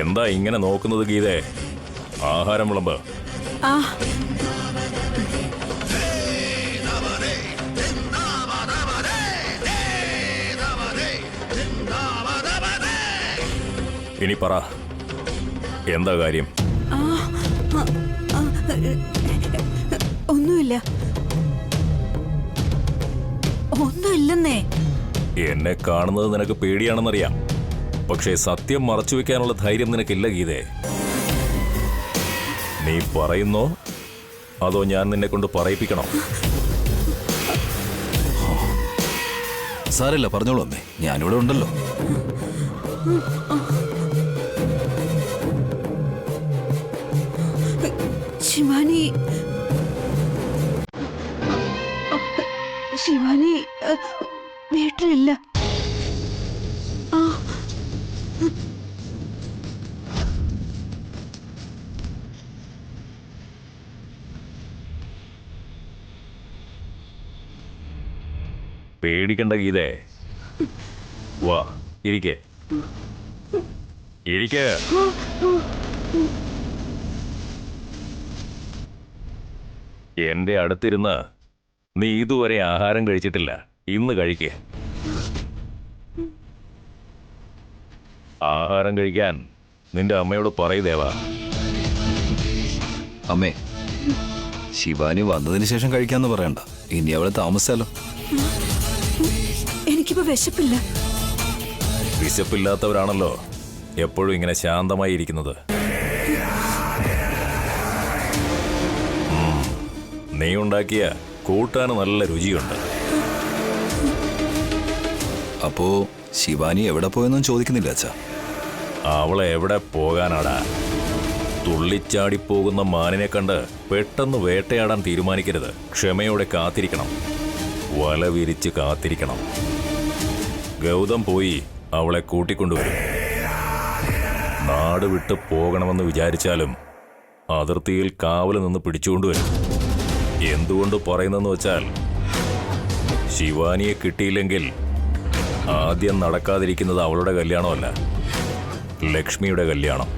എന്താ ഇങ്ങനെ നോക്കുന്നത് ഗീതേ? ആഹാരം വിളമ്പ്. ഇനി പറ, എന്താ കാര്യം? ഒന്നുമില്ല, ഒന്നുമില്ലെന്നേ. എന്നെ കാണുന്നത് നിനക്ക് പേടിയാണെന്നറിയാം, പക്ഷേ സത്യം മറച്ചു വെക്കാനുള്ള ധൈര്യം നിനക്കില്ല ഗീതേ. നീ പറയുന്നോ അതോ ഞാൻ നിന്നെ കൊണ്ട് പറയിപ്പിക്കണോ? സാരല്ല, പറഞ്ഞോളൂ അമ്മേ, ഞാനിവിടെ ഉണ്ടല്ലോ. ശിവാനി, ശിവാനി വീട്ടിലില്ല. പേടിക്കണ്ട ഗീതേ, വാ ഇരിക്കേ. എന്റെ അടുത്തിരുന്ന് നീ ഇതുവരെ ആഹാരം കഴിച്ചിട്ടില്ല, ഇന്ന് കഴിക്കേ. ആഹാരം കഴിക്കാൻ നിന്റെ അമ്മയോട് പറയദേവാ. അമ്മേ, ശിവാനി വന്നതിന് ശേഷം കഴിക്കാന്ന് പറയണ്ട, ഇനി അവളെ താമസിച്ചാലോ. എനിക്കിപ്പോ വിശപ്പില്ല. വിശപ്പില്ലാത്തവരാണല്ലോ എപ്പോഴും ഇങ്ങനെ ശാന്തമായി ഇരിക്കുന്നത്. നീ ഉണ്ടാക്കിയ കൂട്ടാൻ നല്ല രുചിയുണ്ട്. അപ്പോ ശിവാനി എവിടെ പോയെന്നും ചോദിക്കുന്നില്ല അച്ഛാ? അവളെ എവിടെ പോകാനാടാ? തുള്ളിച്ചാടിപ്പോകുന്ന മാനിനെ കണ്ട് പെട്ടെന്ന് വേട്ടയാടാൻ തീരുമാനിക്കരുത്. ക്ഷമയോടെ കാത്തിരിക്കണം, വല വിരിച്ച് കാത്തിരിക്കണം. ഗൗതം പോയി അവളെ കൂട്ടിക്കൊണ്ടുവരും. നാട് വിട്ട് പോകണമെന്ന് വിചാരിച്ചാലും അതിർത്തിയിൽ കാവൽ നിന്ന് പിടിച്ചുകൊണ്ടുവരും. എന്തുകൊണ്ട് പറയുന്നെന്ന് വെച്ചാൽ, ശിവാനിയെ കിട്ടിയില്ലെങ്കിൽ ആദ്യം നടക്കാതിരിക്കുന്നത് അവളുടെ കല്യാണമല്ല, ലക്ഷ്മിയുടെ കല്യാണം.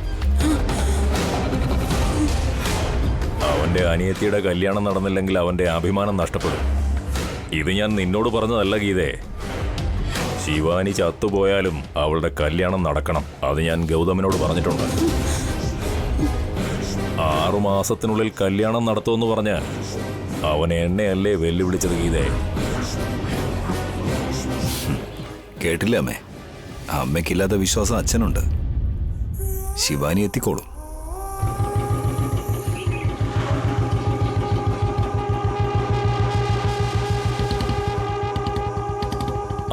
അവന്റെ അനിയത്തിയുടെ കല്യാണം നടന്നില്ലെങ്കിൽ അവന്റെ അഭിമാനം നഷ്ടപ്പെടും. ഇത് ഞാൻ നിന്നോട് പറഞ്ഞതല്ല ഗീതേ. ശിവാനി ചത്തുപോയാലും അവളുടെ കല്യാണം നടക്കണം. അത് ഞാൻ ഗൗതമിനോട് പറഞ്ഞിട്ടുണ്ട്. 6 മാസത്തിനുള്ളിൽ കല്യാണം നടത്തുമെന്ന് പറഞ്ഞ് അവൻ എന്നെയല്ലേ വെല്ലുവിളിച്ചത് ഗീതേ? കേട്ടില്ല അമ്മേ, അമ്മയ്ക്കില്ലാത്ത വിശ്വാസം അച്ഛനുണ്ട്. ശിവാനി എത്തിക്കോളും.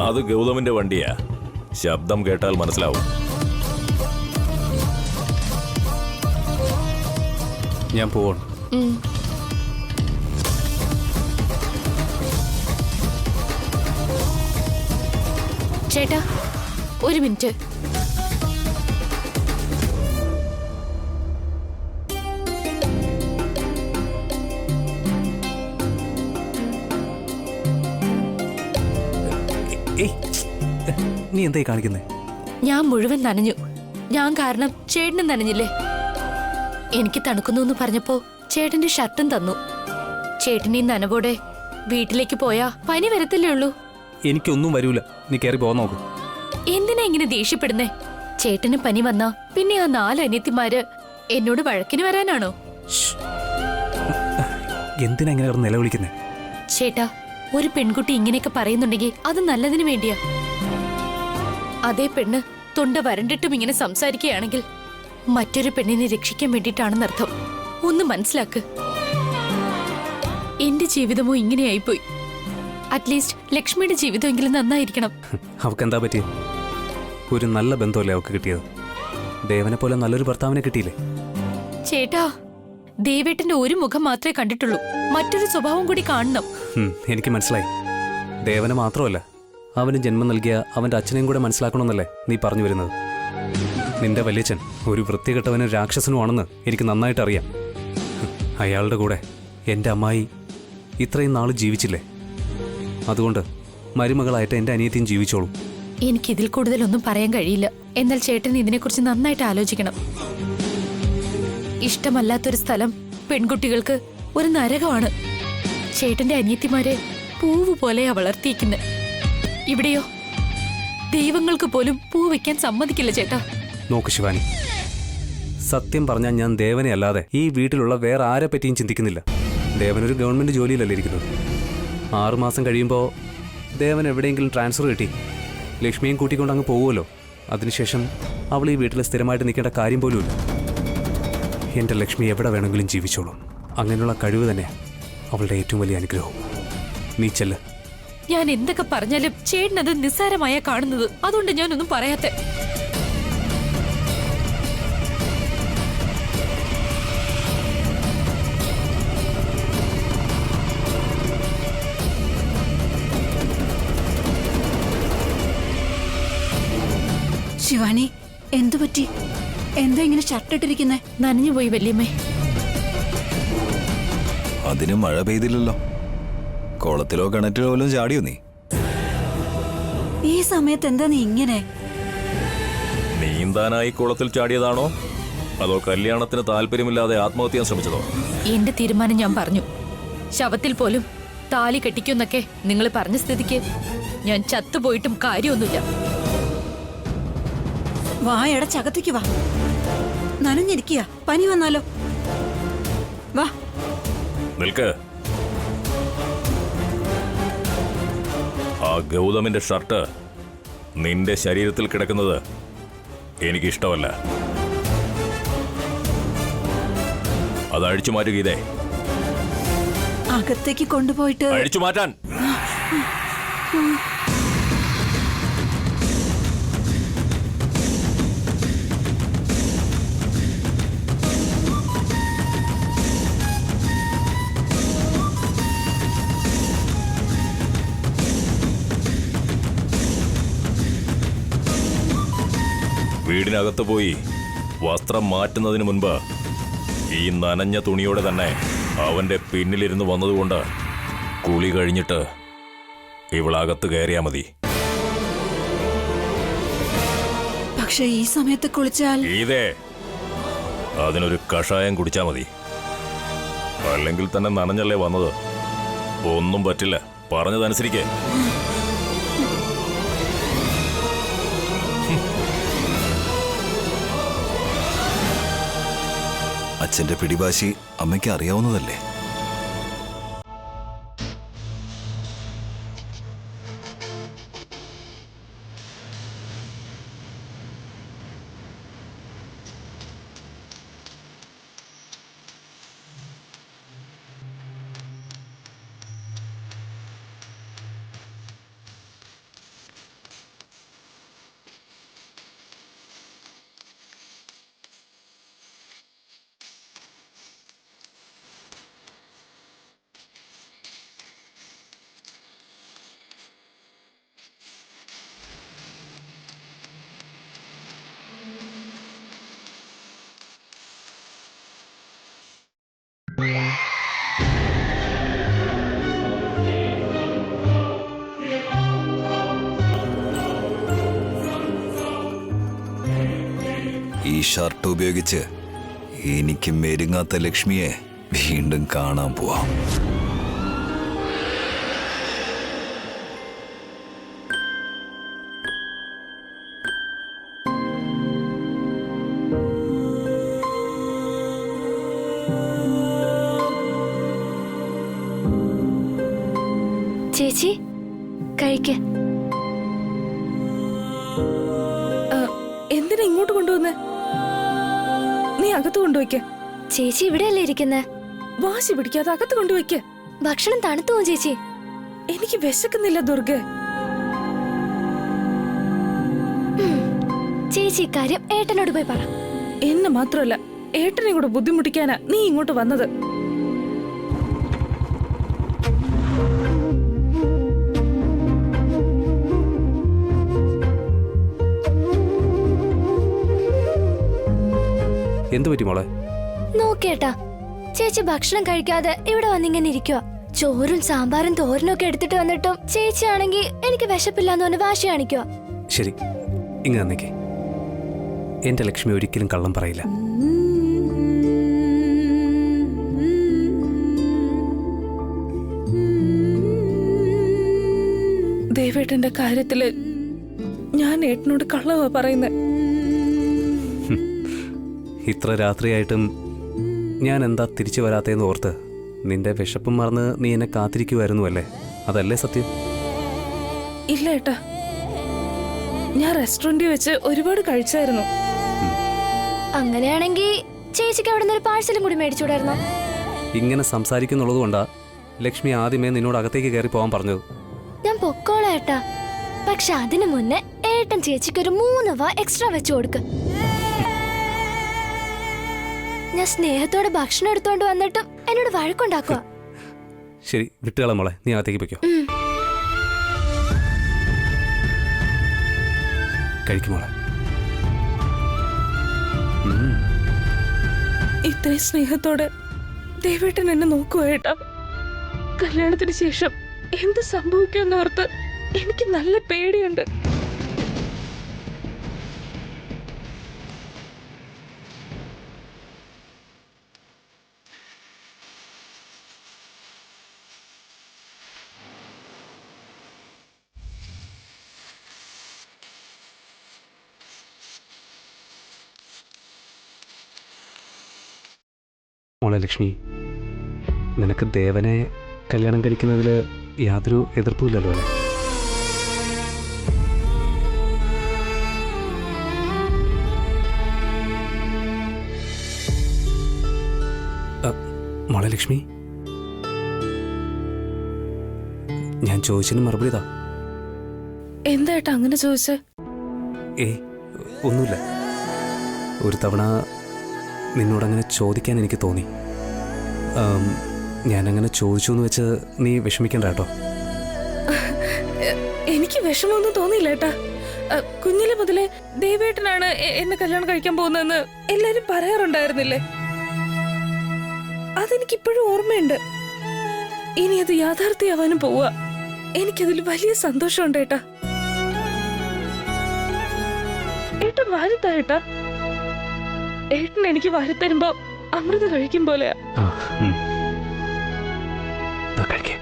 അത് ഗൗതമിന്റെ വണ്ടിയാ, ശബ്ദം കേട്ടാൽ മനസ്സിലാവും. ഞാൻ പോവാണ്. ചേട്ടാ, ഒരു മിനിറ്റ്. നീ എന്തായി കാണിക്കുന്നേ? ഞാൻ മുഴുവൻ നനഞ്ഞു. ഞാൻ കാരണം ചേട്ടനും നനഞ്ഞില്ലേ? എനിക്ക് തണുക്കുന്നു എന്ന് പറഞ്ഞപ്പോ ചേട്ടന്റെ ഷർട്ടും തന്നു. ചേട്ടൻ ഈ നനവോടെ വീട്ടിലേക്ക് പോയാ പനി വരത്തില്ലേ ഉള്ളൂ. എനിക്കൊന്നും വരൂല, നീ കയറി പോകാൻ നോക്ക്. എന്തിനാ ഇങ്ങനെ ദേഷ്യപ്പെടുന്നേ? ചേട്ടന് പനി വന്നാ പിന്നെ ആ 4 അനിയത്തിമാര് എന്നോട് വഴക്കിന് വരാനാണോ? എന്തിനാ ഇങ്ങനെ കിടന്ന് നിലവിളിക്കുന്നേ? ചേട്ടാ, ഒരു പെൺകുട്ടി ഇങ്ങനെയൊക്കെ പറയുന്നുണ്ടെങ്കിൽ അത് നല്ലതിന് വേണ്ടിയാ. അതേ പെണ്ണ് തൊണ്ട വരണ്ടിട്ടും ഇങ്ങനെ സംസാരിക്കുകയാണെങ്കിൽ മറ്റൊരു പെണ്ണിനെ രക്ഷിക്കാൻ വേണ്ടിയിട്ടാണെന്നർത്ഥം. ഒന്ന് മനസ്സിലാക്ക്. എന്റെ ജീവിതമോ ഇങ്ങനെയായിപ്പോയി. അറ്റ്ലീസ്റ്റ് ലക്ഷ്മിയുടെ ജീവിതമെങ്കിലും നന്നായിരിക്കണം. അവക്ക് എന്താ പറ്റിയത്? ഒരു നല്ല ബന്ധമല്ലേ അവക്ക് കിട്ടിയത്? ദേവനെ പോലെ നല്ലൊരു ഭർത്താവിനെ കിട്ടിയില്ലേ? ചേട്ടാ, ദേവേട്ടന്റെ ഒരു മുഖം മാത്രമേ കണ്ടിട്ടുള്ളൂ. മറ്റൊരു സ്വഭാവം കൂടി കാണണം. എനിക്ക് മനസ്സിലായി. ദേവനെ മാത്രമല്ല, അവന് ജന്മം നൽകിയ അവന്റെ അച്ഛനെയും കൂടെ മനസ്സിലാക്കണമെന്നല്ലേ നീ പറഞ്ഞു വരുന്നത്? നിന്റെ വല്യച്ഛൻ ഒരു വൃത്തികെട്ടവനും രാക്ഷസനുമാണെന്ന് എനിക്ക് നന്നായിട്ട് അറിയാം. അയാളുടെ കൂടെ എൻ്റെ അമ്മായി ഇത്രയും നാൾ ജീവിച്ചില്ലേ? അതുകൊണ്ട് മരുമകളായിട്ട് എൻ്റെ അനിയത്തിയും ജീവിച്ചോളും. എനിക്ക് ഇതിൽ കൂടുതലൊന്നും പറയാൻ കഴിയില്ല. എന്നാൽ ചേട്ടൻ ഇതിനെക്കുറിച്ച് നന്നായിട്ട് ആലോചിക്കണം. ഇഷ്ടമല്ലാത്തൊരു സ്ഥലം പെൺകുട്ടികൾക്ക് ഒരു നരകമാണ്. ചേട്ടന്റെ അനിയത്തിമാരെ പൂവ് പോലെയാ വളർത്തിയിരിക്കുന്നത്. ഇവിടെയോ ദൈവങ്ങൾക്ക് പോലും പൂ വെക്കാൻ സമ്മതിക്കില്ല ചേട്ടാ. നോക്ക് ശിവാനി, സത്യം പറഞ്ഞാൽ ഞാൻ ദേവനെ അല്ലാതെ ഈ വീട്ടിലുള്ള വേറെ ആരെ പറ്റിയും ചിന്തിക്കുന്നില്ല. ദേവനൊരു ഗവൺമെന്റ് ജോലിയിലല്ലേ ഇരിക്കുന്നത്. 6 മാസം കഴിയുമ്പോൾ ദേവൻ എവിടെയെങ്കിലും ട്രാൻസ്ഫർ കിട്ടി ലക്ഷ്മിയും കൂട്ടിക്കൊണ്ട് അങ്ങ് പോകുമല്ലോ. അതിനുശേഷം അവൾ ഈ വീട്ടിൽ സ്ഥിരമായിട്ട് നിൽക്കേണ്ട കാര്യം പോലുമില്ല. എൻ്റെ ലക്ഷ്മി എവിടെ വേണമെങ്കിലും ജീവിച്ചോളും. അങ്ങനെയുള്ള കഴിവ് തന്നെ അവളുടെ ഏറ്റവും വലിയ അനുഗ്രഹവും. നീ ചെല്ല്. ഞാൻ എന്തൊക്കെ പറഞ്ഞാലും ചേട്ടനത് നിസ്സാരമായ കാണുന്നത്. അതുകൊണ്ട് ഞാനൊന്നും പറയാത്തെ. ശിവാനി, എന്തു പറ്റി? എന്താ ഇങ്ങനെ ഷർട്ടിട്ടിരിക്കുന്നേ? നനഞ്ഞുപോയി വല്യമ്മേ. അതിന് മഴ പെയ്തില്ലല്ലോ. കുളത്തിലോ കിണറ്റിലോ വല്ലതും ചാടിയോ നീ? ഈ സമയത്ത് എന്താ നീ ഇങ്ങനെ? നീന്താനായി കുളത്തിൽ ചാടിയതാണോ അതോ കല്യാണത്തിന് താല്പര്യമില്ലാതെ ആത്മഹത്യ ചെയ്യാൻ ശ്രമിച്ചതോ? എന്റെ തീരുമാനം ഞാൻ പറഞ്ഞു. ശവത്തിൽ പോലും താലി കെട്ടിക്കുന്നൊക്കെ നിങ്ങൾ പറഞ്ഞ സ്ഥിതിക്ക് ഞാൻ ചത്തുപോയിട്ടും കാര്യമൊന്നുമില്ല. വായടച്ചകത്തേക്ക് വാ. നനഞ്ഞിരിക്കുക, പനി വന്നാലോ? വാ. നിൽക്ക്. ആ ഗൗതമിന്റെ ഷർട്ട് നിന്റെ ശരീരത്തിൽ കിടക്കുന്നത് എനിക്കിഷ്ടമല്ല. അത് അഴിച്ചു മാറ്റുക. ഇതേ അകത്തേക്ക് കൊണ്ടുപോയിട്ട് അഴിച്ചു മാറ്റാൻ. വീടിനകത്ത് പോയി വസ്ത്രം മാറ്റുന്നതിന് മുൻപ് ഈ നനഞ്ഞ തുണിയോടെ തന്നെ അവന്റെ പിന്നിലിരുന്ന് വന്നതുകൊണ്ട് കുളി കഴിഞ്ഞിട്ട് ഇവളകത്ത് കയറിയാ മതി. പക്ഷെ ഈ സമയത്ത് കുളിച്ചാൽ ഇതേ അതിനൊരു കഷായം കുടിച്ചാ മതി. അല്ലെങ്കിൽ തന്നെ നനഞ്ഞല്ലേ വന്നത്. ഒന്നും പറ്റില്ല. പറഞ്ഞതനുസരിക്കേ. അച്ഛന്റെ പിടിവാശി അമ്മയ്ക്ക് അറിയാവുന്നതല്ലേ? ഈ ഷർട്ട് ഉപയോഗിച്ച് എനിക്ക് മെരുങ്ങാത്ത ലക്ഷ്മിയെ വീണ്ടും കാണാൻ പോവാം. ചേച്ചി കഴിക്ക്. എന്തിനാ ഇങ്ങോട്ട് കൊണ്ടുവന്നേ? നീ അകത്ത് കൊണ്ടുവയ്ക്ക. ചേച്ചി ഇവിടെയല്ലേ ഇരിക്കുന്നേ? വാശി പിടിക്കാതെ അകത്ത് കൊണ്ടുവയ്ക്ക. ഭക്ഷണം തണുത്തു പോകും ചേച്ചി. എനിക്ക് വിശക്കുന്നില്ല ദുർഗ. ചേച്ചി കാര്യം ഏട്ടനോട് പോയി പറ. എന്നെ മാത്രമല്ല ഏട്ടനെ കൂടെ ബുദ്ധിമുട്ടിക്കാനാ നീ ഇങ്ങോട്ട് വന്നത്. എന്തു പറ്റി മോളെ? നോക്കേട്ടാ, ചേച്ചി ഭക്ഷണം കഴിക്കാതെ ഇവിടെ വന്നിങ്ങനെ ഇരിക്കുക. ചോറും സാമ്പാറും തോരനും ഒക്കെ എടുത്തിട്ട് വന്നിട്ടും ചേച്ചി ആണെങ്കിൽ എനിക്ക് വിശപ്പില്ലാന്ന് പറഞ്ഞ് വാശി കാണിക്കുക. ശരി, ഇങ്ങ് തന്നേക്കേ. എൻ്റെ ലക്ഷ്മി ഒരിക്കലും കള്ളം പറയില്ല. ദേവേട്ടന്റെ കാര്യത്തില് ഞാൻ ഏട്ടനോട് കള്ളവാ പറയുന്നത്. ഇത്ര രാത്രിയായിട്ടും ഞാൻ എന്താ തിരിച്ചു വരാത്തേന്ന് ഓർത്ത് നിന്റെ വിശപ്പും മറന്ന് നീ എന്നെ കാത്തിരിക്കുമായിരുന്നു അല്ലേ? അതല്ലേ സത്യം? ഇല്ല ഏട്ടാ, ഞാൻ റെസ്റ്റോറന്റിൽ വെച്ച് ഒരുപാട് കഴിച്ചായിരുന്നു. അങ്ങനെയാണെങ്കിൽ ചേച്ചിക്ക് അവിടെ നിന്ന് ഒരു പാഴ്സലും കൂടി മേടിച്ചുകൂടായിരുന്നോ? ഇങ്ങനെ സംസാരിക്കുന്നുള്ളത് കൊണ്ടാ ലക്ഷ്മി ആദ്യമേ നിന്നോട് അകത്തേക്ക് കയറി പോകാൻ പറഞ്ഞത്. ഞാൻ പൊക്കോളാം ഏട്ടാ, പക്ഷെ അതിനു മുന്നേ ഏട്ടൻ ചേച്ചിക്ക് ഒരു 3 വാ എക്സ്ട്രാ വെച്ചു കൊടുക്ക്. ഞാൻ സ്നേഹത്തോടെ ഭക്ഷണം എടുത്തോണ്ട് വന്നിട്ടും എന്നോട് വഴക്കുണ്ടാക്കുക. ശരി, വിട്ടുകള മോളെ, നീ അകത്തേക്ക് പൊയ്ക്കോ. കഴിക്കുമോളെ. ഇത്രയും സ്നേഹത്തോടെ ദേവേട്ടൻ എന്നെ നോക്കുക ഏട്ടാ. കല്യാണത്തിന് ശേഷം എന്ത് സംഭവിക്കുമെന്നോർത്ത് എനിക്ക് നല്ല പേടിയുണ്ട്. മോളെ ലക്ഷ്മി, നിനക്ക് ദേവനെ കല്യാണം കഴിക്കുന്നതിൽ യാതൊരു എതിർപ്പുമില്ലല്ലോ അല്ലേ? മോളെ ലക്ഷ്മി, ഞാൻ ചോദിച്ചതിന് മറുപടി താ. എന്താ ഏട്ടാ അങ്ങനെ ചോദിച്ചേ? ഒന്നുമില്ല. ഒരു തവണ നിന്നോടങ്ങനെ ചോദിക്കാൻ എനിക്ക് തോന്നി. ഞാനങ്ങനെ ചോദിച്ചു എന്ന് വെച്ച് നീ വിഷമിക്കണ്ട കേട്ടോ. എനിക്ക് വിഷമമൊന്നും തോന്നിയില്ല ഏട്ടാ. കുഞ്ഞിലെ മുതലേ ദേവേട്ടനാണ് എന്നെ കല്യാണം കഴിക്കാൻ പോകുന്നതെന്ന് എല്ലാരും പറയാറുണ്ടായിരുന്നില്ലേ? അതെനിക്കിപ്പോഴും ഓർമ്മയുണ്ട്. ഇനി അത് യാഥാർത്ഥ്യമാവാനും പോവാ. എനിക്കതിൽ വലിയ സന്തോഷമുണ്ട് ഏട്ടാ. ഏട്ടൻ വാരിത്താ ഏട്ടാ. ഏട്ടൻ എനിക്ക് വാരിത്തരുമ്പോ അമൃത കഴിക്കും പോലെയാ. കഴിക്കേ.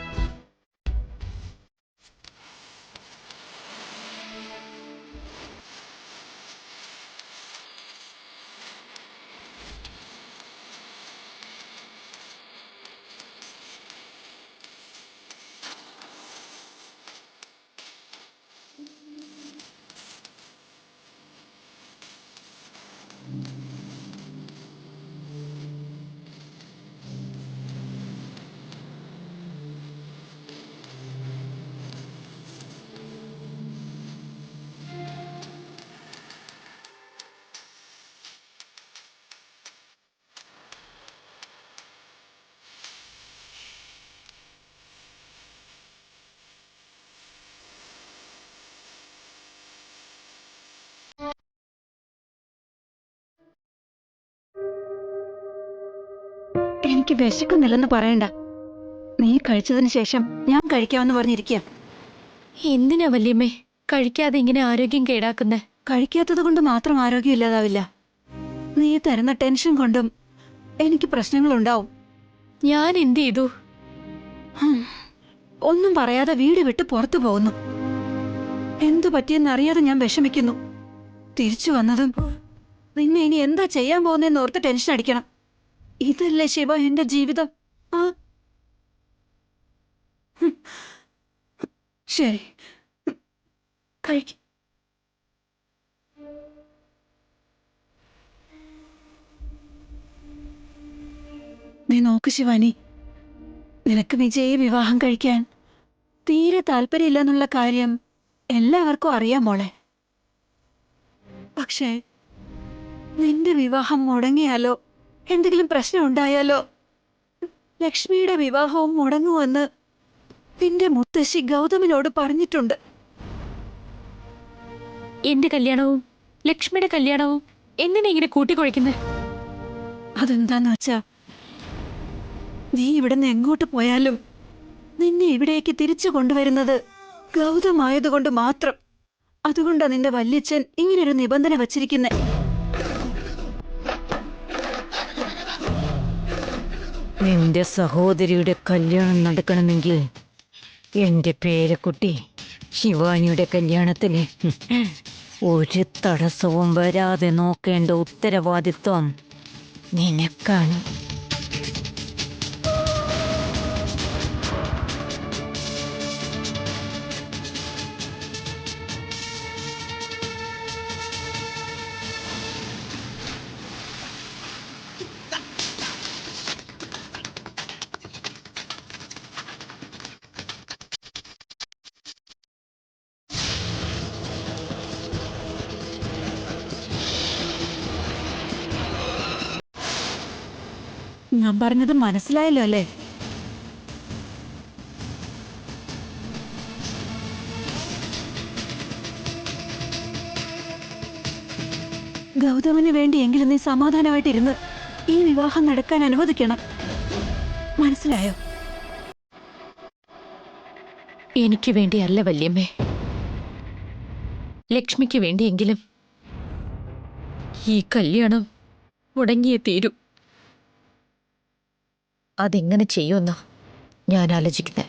എനിക്ക് വിശക്കുന്നില്ലെന്ന് പറയണ്ട. നീ കഴിച്ചതിന് ശേഷം ഞാൻ കഴിക്കാമെന്ന് പറഞ്ഞിരിക്കുക. എന്തിനാ വല്യമ്മേ കഴിക്കാതെ ഇങ്ങനെ ആരോഗ്യം കേടാക്കുന്നേ? കഴിക്കാത്തത് കൊണ്ട് മാത്രം ആരോഗ്യം ഇല്ലാതാവില്ല. നീ തരുന്ന ടെൻഷൻ കൊണ്ടും എനിക്ക് പ്രശ്നങ്ങളുണ്ടാവും. ഞാൻ എന്ത് ചെയ്തു? ഒന്നും പറയാതെ വീട് വിട്ട് പുറത്തു പോകുന്നു. എന്തു പറ്റിയെന്നറിയാതെ ഞാൻ വിഷമിക്കുന്നു. തിരിച്ചു വന്നതും നിന്നെ ഇനി എന്താ ചെയ്യാൻ പോകുന്നതെന്ന് ഓർത്ത് ടെൻഷൻ അടിക്കണം. ഇതല്ലേ ശിവ എന്റെ ജീവിതം? ശരി, കഴിക്ക. നീ നോക്ക് ശിവാനി, നിനക്ക് വിജയെ വിവാഹം കഴിക്കാൻ തീരെ താല്പര്യമില്ലെന്നുള്ള കാര്യം എല്ലാവർക്കും അറിയാം മോളെ. പക്ഷേ നിന്റെ വിവാഹം മുടങ്ങിയാലോ, എന്തെങ്കിലും പ്രശ്നം ഉണ്ടായാലോ, ലക്ഷ്മിയുടെ വിവാഹവും മുടങ്ങുമെന്ന് നിന്റെ മുത്തശ്ശി ഗൗതമിനോട് പറഞ്ഞിട്ടുണ്ട്. എന്റെ കല്യാണവും ലക്ഷ്മിയുടെ കല്യാണവും എന്തിനാ ഇങ്ങനെ കൂട്ടിക്കൊഴിക്കുന്നത്? അതെന്താന്ന് വെച്ചാ, നീ ഇവിടുന്ന് എങ്ങോട്ട് പോയാലും നിന്നെ ഇവിടേക്ക് തിരിച്ചു കൊണ്ടുവരുന്നത് ഗൗതമായതുകൊണ്ട് മാത്രം. അതുകൊണ്ടാ നിന്റെ വല്യച്ഛൻ ഇങ്ങനൊരു നിബന്ധന വച്ചിരിക്കുന്നെ. നിന്റെ സഹോദരിയുടെ കല്യാണം നടക്കണമെങ്കിൽ എന്റെ പേരക്കുട്ടി ശിവാനിയുടെ കല്യാണത്തിന് ഒരു തടസ്സവും വരാതെ നോക്കേണ്ട ഉത്തരവാദിത്വം നിനക്കാണ്. ഞാൻ പറഞ്ഞത് മനസ്സിലായല്ലോ അല്ലേ? ഗൗതമിന് വേണ്ടിയെങ്കിലും നീ സമാധാനമായിട്ടിരുന്ന് ഈ വിവാഹം നടക്കാൻ അനുവദിക്കണം. മനസ്സിലായോ? എനിക്ക് വേണ്ടിയല്ല വല്യമ്മേ, ലക്ഷ്മിക്ക് വേണ്ടിയെങ്കിലും ഈ കല്യാണം മുടങ്ങിയേ തീരൂ. അതെങ്ങനെ ചെയ്യുമെന്നാ ഞാൻ ആലോചിക്കുന്നത്.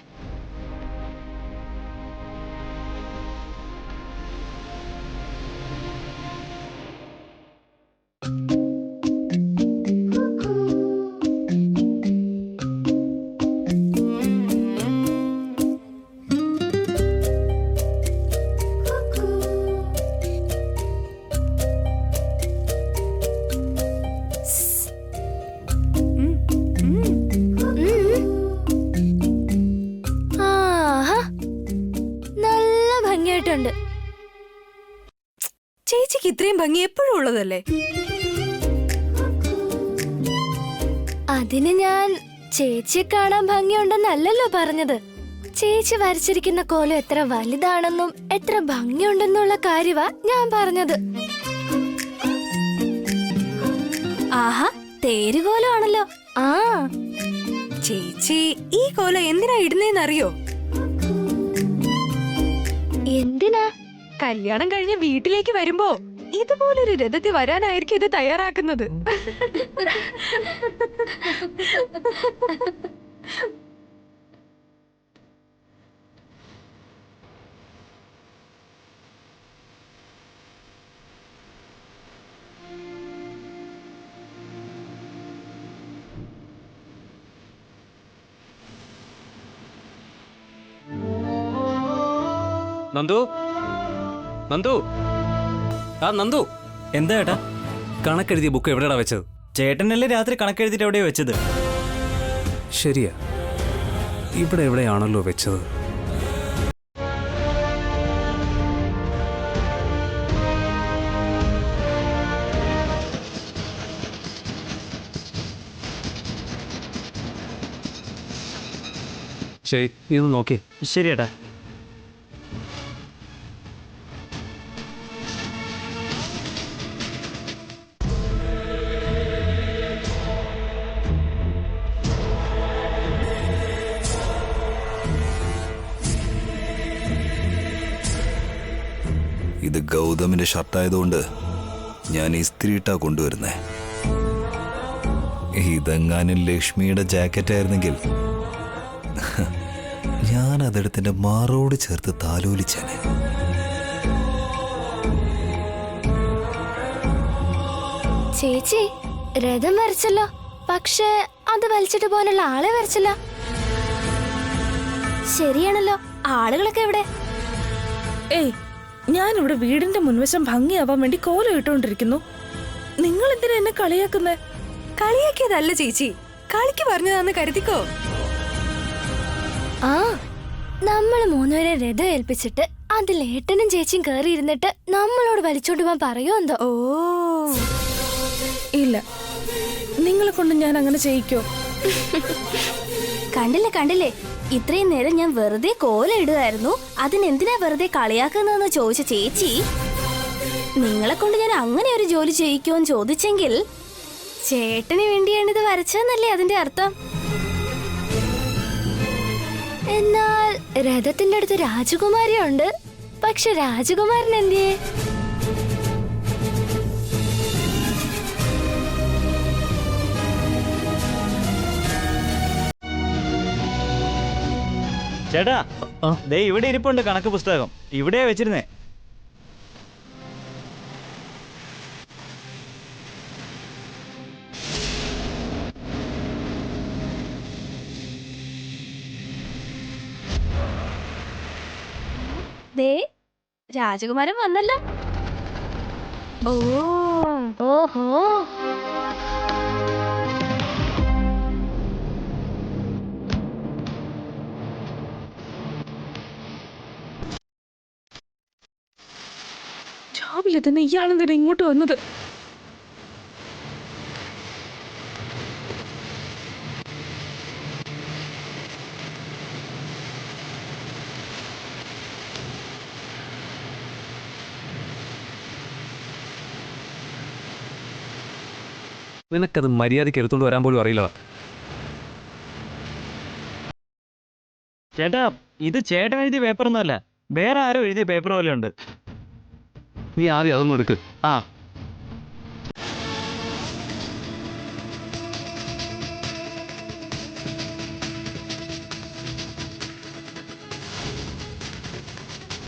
ആഹാ, നല്ല ഭംഗിയായിട്ടുണ്ട്. ചേച്ചിക്ക് ഇത്രയും ഭംഗി എപ്പോഴും ഉള്ളതല്ലേ? അതിന് ഞാൻ ചേച്ചിയെ കാണാൻ ഭംഗിയുണ്ടെന്നല്ലല്ലോ പറഞ്ഞത്. ചേച്ചി വരച്ചിരിക്കുന്ന കോലം എത്ര വലുതാണെന്നും എത്ര ഭംഗിയുണ്ടെന്നുള്ള കാര്യവാ ഞാൻ പറഞ്ഞത്. ആഹാ, തേരുകോലമാണല്ലോ. ആ, ചേച്ചി ഈ കോലം എന്തിനാ ഇടുന്നേന്നറിയോ? എന്തിനാ? കല്യാണം കഴിഞ്ഞ് വീട്ടിലേക്ക് വരുമ്പോ ഇതുപോലൊരു രഥത്തിൽ വരാനായിരിക്കും ഇത് തയ്യാറാക്കുന്നത്. നന്ദു, നന്ദു, ആ നന്ദു, എന്താ ഏട്ടാ? കണക്കെഴുതിയ ബുക്ക് എവിടെയാ വെച്ചത്? ചേട്ടനല്ലേ രാത്രി കണക്കെഴുതിട്ട് എവിടെയാ വെച്ചത്? ശരിയാ, ഇവിടെ എവിടെയാണല്ലോ വെച്ചത്. ശരി, നീ ഒന്ന് നോക്കിയേ. ശരി ഏട്ടാ. ഇത് ഗൗതമിന്റെ ഷർട്ടായതുകൊണ്ട് ഞാൻ ഇസ്ത്രിയിട്ടാ കൊണ്ടുവരുന്നേ. ഇതെങ്ങാനും ലക്ഷ്മിയുടെ ജാക്കറ്റ് ആയിരുന്നെങ്കിൽ ഞാൻ അതെടുത്തിന്റെ മാറോട് ചേർത്ത് താലോലിച്ചേനെ. ചേച്ചി രഥം വരച്ചല്ലോ, പക്ഷെ അത് വലിച്ചിട്ട് പോകാനുള്ള ആളെ വരച്ചില്ല. ശരിയാണല്ലോ, ആളുകളൊക്കെ എവിടെ? ഏയ്, ഞാനിവിടെ വീടിന്റെ മുൻവശം ഭംഗിയാവാൻ വേണ്ടി കോലം ഇട്ടുകൊണ്ടിരിക്കുന്നു. നിങ്ങൾ എന്തിനാ എന്നെ കളിയാക്കുന്നേ? കളിയാക്കിയതല്ല ചേച്ചി, കളിക്ക് പറഞ്ഞതാന്ന് കരുതിക്കോ. ആ, നമ്മള് മൂന്നുപേരെ രഥം ഏൽപ്പിച്ചിട്ട് അതിൽ ഏട്ടനും ചേച്ചിയും കയറി ഇരുന്നിട്ട് നമ്മളോട് വലിച്ചോണ്ട് പോവാൻ പറയോ എന്തോ. ഓ ഇല്ല, നിങ്ങളെ കൊണ്ട് ഞാൻ അങ്ങനെ ചെയ്യിക്കോ? കണ്ടില്ലേ കണ്ടില്ലേ, ഇത്രയും നേരം ഞാൻ വെറുതെ കോല ഇടുകയായിരുന്നു, അതിനെന്തിനാ വെറുതെ കളിയാക്കുന്നതെന്ന് ചോദിച്ച ചേച്ചി, നിങ്ങളെ കൊണ്ട് ഞാൻ അങ്ങനെ ഒരു ജോലി ചെയ്യിക്കുമെന്ന് ചോദിച്ചെങ്കിൽ ചേട്ടന് വേണ്ടിയാണ് ഇത് വരച്ചതെന്നല്ലേ അതിന്റെ അർത്ഥം. എന്നാൽ രഥത്തിന്റെ അടുത്ത് രാജകുമാരിയുണ്ട്, പക്ഷെ രാജകുമാരൻ എന്തിയേ? ചേട്ടാ ദേ ഇവിടെ ഇരിപ്പുണ്ട് കണക്ക് പുസ്തകം. ഇവിടെയാ വെച്ചിരുന്നേ. ദേ രാജകുമാരൻ വന്നല്ലോ. ഓ ഓഹോ. രാവിലെ തന്നെ ഇയാളെന്തിനാ ഇങ്ങോട്ട് വന്നത്? നിനക്കത് മര്യാദയ്ക്ക് എടുത്തുകൊണ്ട് വരാൻ പോലും അറിയില്ല. ചേട്ടാ ഇത് ചേട്ടൻ എഴുതിയ പേപ്പറൊന്നും അല്ല, വേറെ ആരോ എഴുതിയ പേപ്പർ പോലെ ഉണ്ട്. നീ ആദ്യം അതൊന്നും എടുക്ക്. ആ